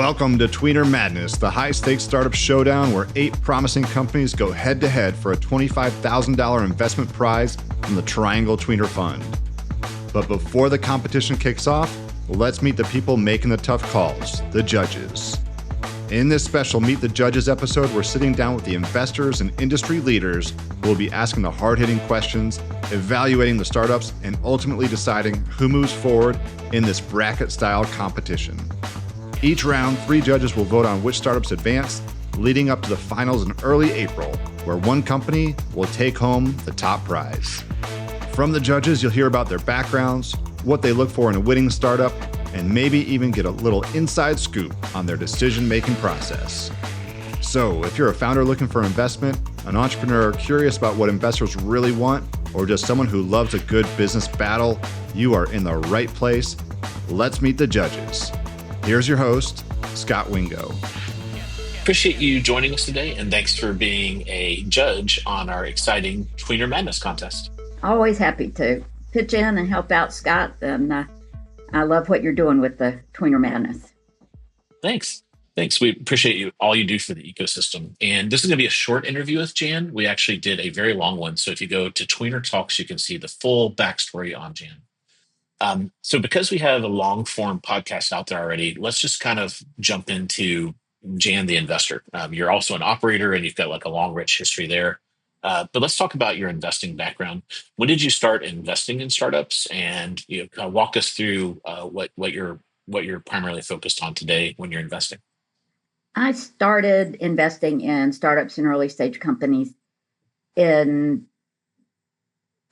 Welcome to Tweener Madness, the high-stakes startup showdown where 8 promising companies go head-to-head for a $25,000 investment prize from the Triangle Tweener Fund. But before the competition kicks off, let's meet the people making the tough calls, the judges. In this special Meet the Judges episode, we're sitting down with the investors and industry leaders who will be asking the hard-hitting questions, evaluating the startups, and ultimately deciding who moves forward in this bracket-style competition. Each round, 3 judges will vote on which startups advance, leading up to the finals in early April, where one company will take home the top prize. From the judges, you'll hear about their backgrounds, what they look for in a winning startup, and maybe even get a little inside scoop on their decision-making process. So, if you're a founder looking for investment, an entrepreneur curious about what investors really want, or just someone who loves a good business battle, you are in the right place. Let's meet the judges. Here's your host, Scot Wingo. Appreciate you joining us today, and thanks for being a judge on our exciting Tweener Madness contest. Always happy to pitch in and help out, Scott, and I love what you're doing with the Tweener Madness. Thanks. We appreciate all you do for the ecosystem. And this is going to be a short interview with Jan. We actually did a very long one. So if you go to Tweener Talks, you can see the full backstory on Jan. So because we have a long form podcast out there already, let's just kind of jump into Jan, the investor. You're also an operator and you've got like a long, rich history there. But let's talk about your investing background. When did you start investing in startups? And walk us through what you're primarily focused on today when you're investing. I started investing in startups and early stage companies in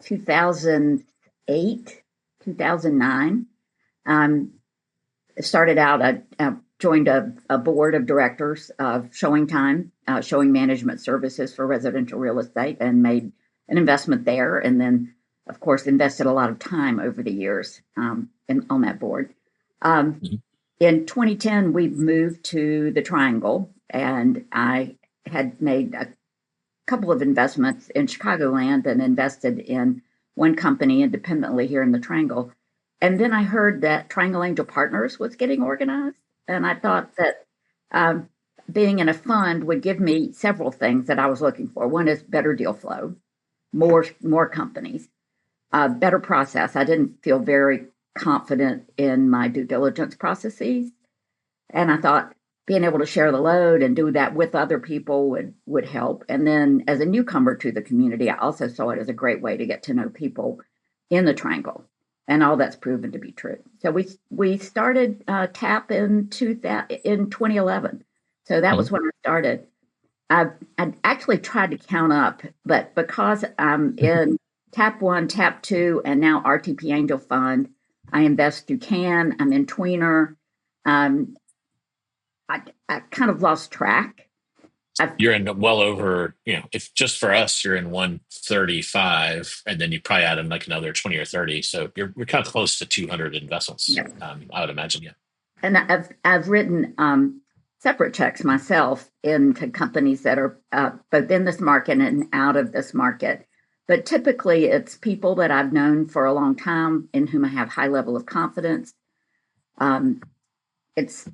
2008. 2009. Started out, I joined a board of directors of Showing management services for residential real estate, and made an investment there. And then, of course, invested a lot of time over the years on that board. In 2010, we moved to the Triangle, and I had made a couple of investments in Chicagoland and invested in one company independently here in the Triangle. And then I heard that Triangle Angel Partners was getting organized. And I thought that being in a fund would give me several things that I was looking for. One is better deal flow, more companies, better process. I didn't feel very confident in my due diligence processes. And I thought being able to share the load and do that with other people would help. And then as a newcomer to the community, I also saw it as a great way to get to know people in the Triangle. And all that's proven to be true. So we started TAP in 2011. So that was when I started. I actually tried to count up, but because I'm in TAP 1, TAP 2, and now RTP Angel Fund, I invest through CAN, I'm in Tweener. I kind of lost track. You're in well over, if just for us, you're in 135, and then you probably add in like another 20 or 30. So you're kind of close to 200 investments, yeah. I would imagine, yeah. And I've written separate checks myself into companies that are both in this market and out of this market. But typically it's people that I've known for a long time, in whom I have high level of confidence. It's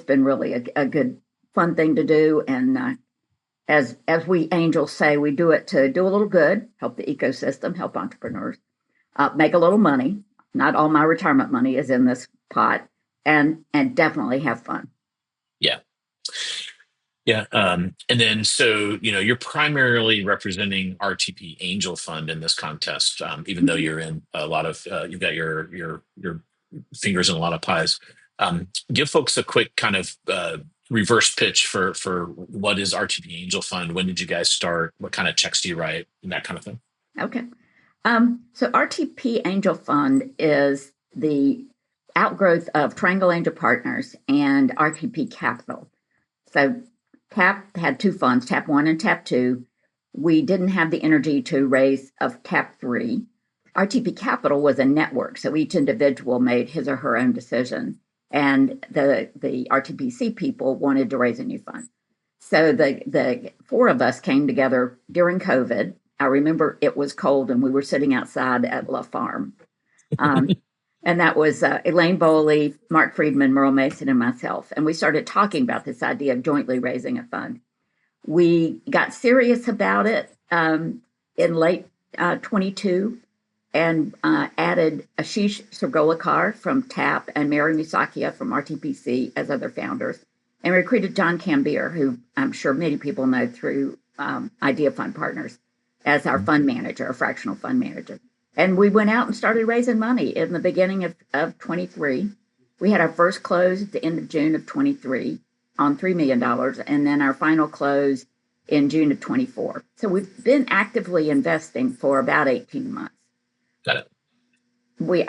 been really a good, fun thing to do. And as we angels say, we do it to do a little good, help the ecosystem, help entrepreneurs, make a little money. Not all my retirement money is in this pot, and definitely have fun. Yeah. Yeah. And then, so, you're primarily representing RTP Angel Fund in this contest, even though you're in a lot of, you've got your fingers in a lot of pies. Give folks a quick kind of reverse pitch for what is RTP Angel Fund? When did you guys start? What kind of checks do you write? And that kind of thing. Okay. So RTP Angel Fund is the outgrowth of Triangle Angel Partners and RTP Capital. So TAP had 2 funds, TAP 1 and TAP 2. We didn't have the energy to raise of TAP 3. RTP Capital was a network, so each individual made his or her own decision. And the RTPC people wanted to raise a new fund. So the 4 of us came together during COVID. I remember it was cold and we were sitting outside at La Farm. And that was Elaine Boley, Mark Friedman, Merle Mason, and myself. And we started talking about this idea of jointly raising a fund. We got serious about it in late 22 and added Ashish Sargolakar from TAP and Mary Musakia from RTPC as other founders, and recruited John Cambier, who I'm sure many people know through Idea Fund Partners, as our fund manager, a fractional fund manager. And we went out and started raising money in the beginning of 23. We had our first close at the end of June of 23 on $3 million, and then our final close in June of 24. So we've been actively investing for about 18 months. Got it.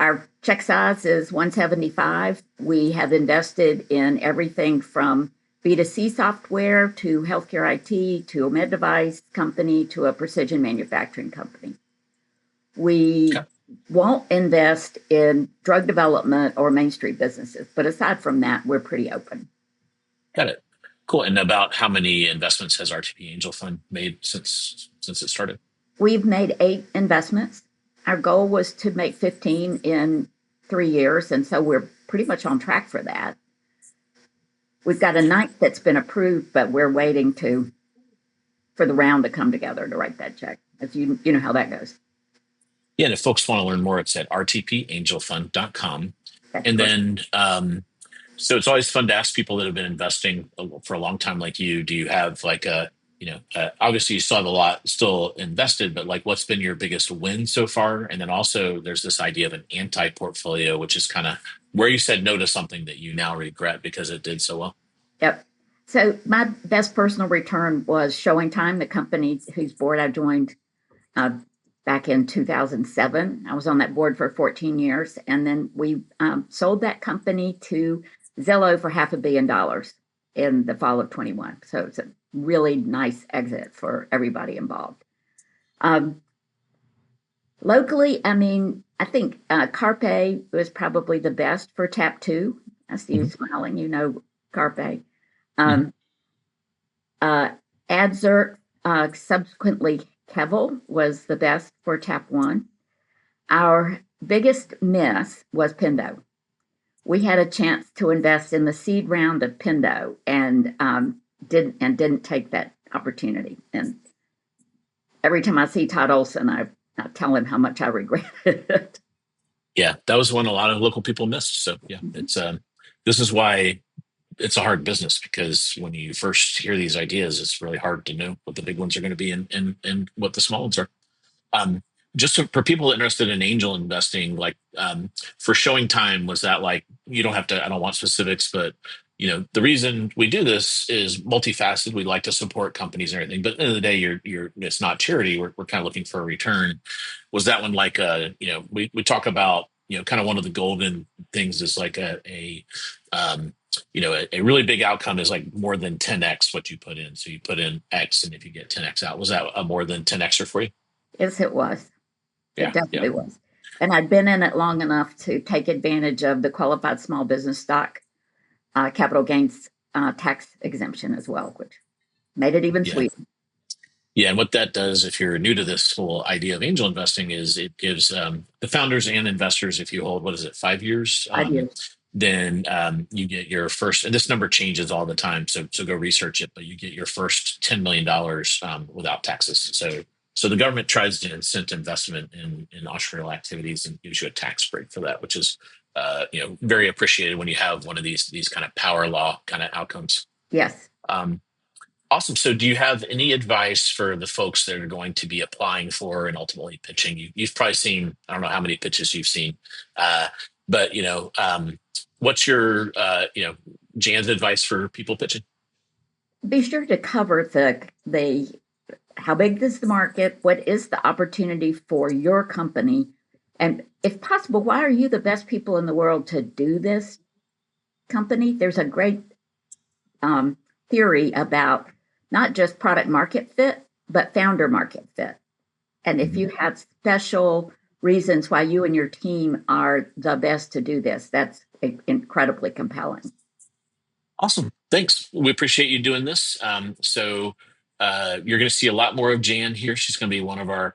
Our check size is 175. We have invested in everything from B2C software to healthcare IT to a med device company to a precision manufacturing company. We won't invest in drug development or Main Street businesses, but aside from that, we're pretty open. Got it. Cool. And about how many investments has RTP Angel Fund made since it started? We've made 8 investments. Our goal was to make 15 in 3 years, and so we're pretty much on track for that. We've got a 9th that's been approved, but we're waiting for the round to come together to write that check. If you know how that goes. Yeah, and if folks want to learn more, it's at rtpangelfund.com. And then, so it's always fun to ask people that have been investing for a long time like you, do you have like obviously you still have a lot still invested, but like what's been your biggest win so far? And then also there's this idea of an anti-portfolio, which is kind of where you said no to something that you now regret because it did so well. Yep. So my best personal return was Showing Time, the company whose board I joined back in 2007. I was on that board for 14 years. And then we sold that company to Zillow for $500 million in the fall of 21. So it's a really nice exit for everybody involved. Locally, I mean, I think Carpe was probably the best for Tap 2. I see you smiling, you know Carpe. Adzert, subsequently Kevel, was the best for Tap 1. Our biggest miss was Pendo. We had a chance to invest in the seed round of Pendo and didn't take that opportunity. And every time I see Todd Olson, I tell him how much I regret it. Yeah, that was one a lot of local people missed. So yeah, it's this is why it's a hard business, because when you first hear these ideas, it's really hard to know what the big ones are going to be and what the small ones are. For people interested in angel investing, like for Showing Time, was that like, you don't have to, I don't want specifics, but the reason we do this is multifaceted. We like to support companies and everything, but at the end of the day, it's not charity. We're kind of looking for a return. Was that one like we talk about, kind of one of the golden things is like a really big outcome is like more than 10x what you put in. So you put in X, and if you get 10x out, was that a more than 10xer for you? Yes, it was. Yeah, it definitely was. And I'd been in it long enough to take advantage of the qualified small business stock capital gains tax exemption as well, which made it even sweeter. Yeah, and what that does, if you're new to this whole idea of angel investing, is it gives the founders and investors, if you hold, 5 years? 5 years. Then you get your first, and this number changes all the time, so go research it, but you get your first $10 million without taxes. So the government tries to incent investment in entrepreneurial activities and gives you a tax break for that, which is very appreciated when you have one of these kind of power law kind of outcomes. Yes. Awesome. So do you have any advice for the folks that are going to be applying for and ultimately pitching? You've probably seen, I don't know how many pitches you've seen, but what's your Jan's advice for people pitching? Be sure to cover the how big is the market, what is the opportunity for your company, and if possible, why are you the best people in the world to do this company? There's a great theory about not just product market fit, but founder market fit. And if you have special reasons why you and your team are the best to do this, that's incredibly compelling. Awesome. Thanks. We appreciate you doing this. You're going to see a lot more of Jan here. She's going to be one of our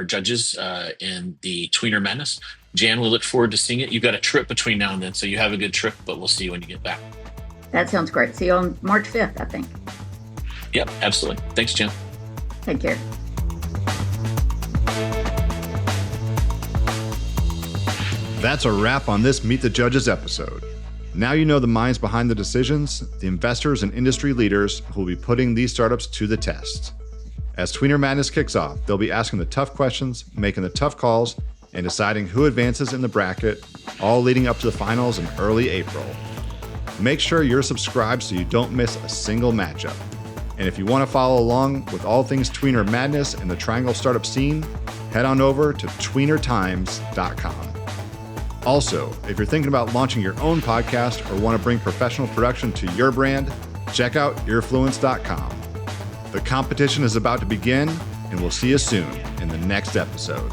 judges in the Tweener Madness. Jan, we look forward to seeing it. You've got a trip between now and then, so you have a good trip, but we'll see you when you get back. That sounds great. See you on March 5th, I think. Yep, absolutely. Thanks, Jan. Take care. That's a wrap on this Meet the Judges episode. Now you know the minds behind the decisions, the investors and industry leaders who will be putting these startups to the test. As Tweener Madness kicks off, they'll be asking the tough questions, making the tough calls, and deciding who advances in the bracket, all leading up to the finals in early April. Make sure you're subscribed so you don't miss a single matchup. And if you want to follow along with all things Tweener Madness and the Triangle startup scene, head on over to tweenertimes.com. Also, if you're thinking about launching your own podcast or want to bring professional production to your brand, check out Earfluence.com. The competition is about to begin, and we'll see you soon in the next episode.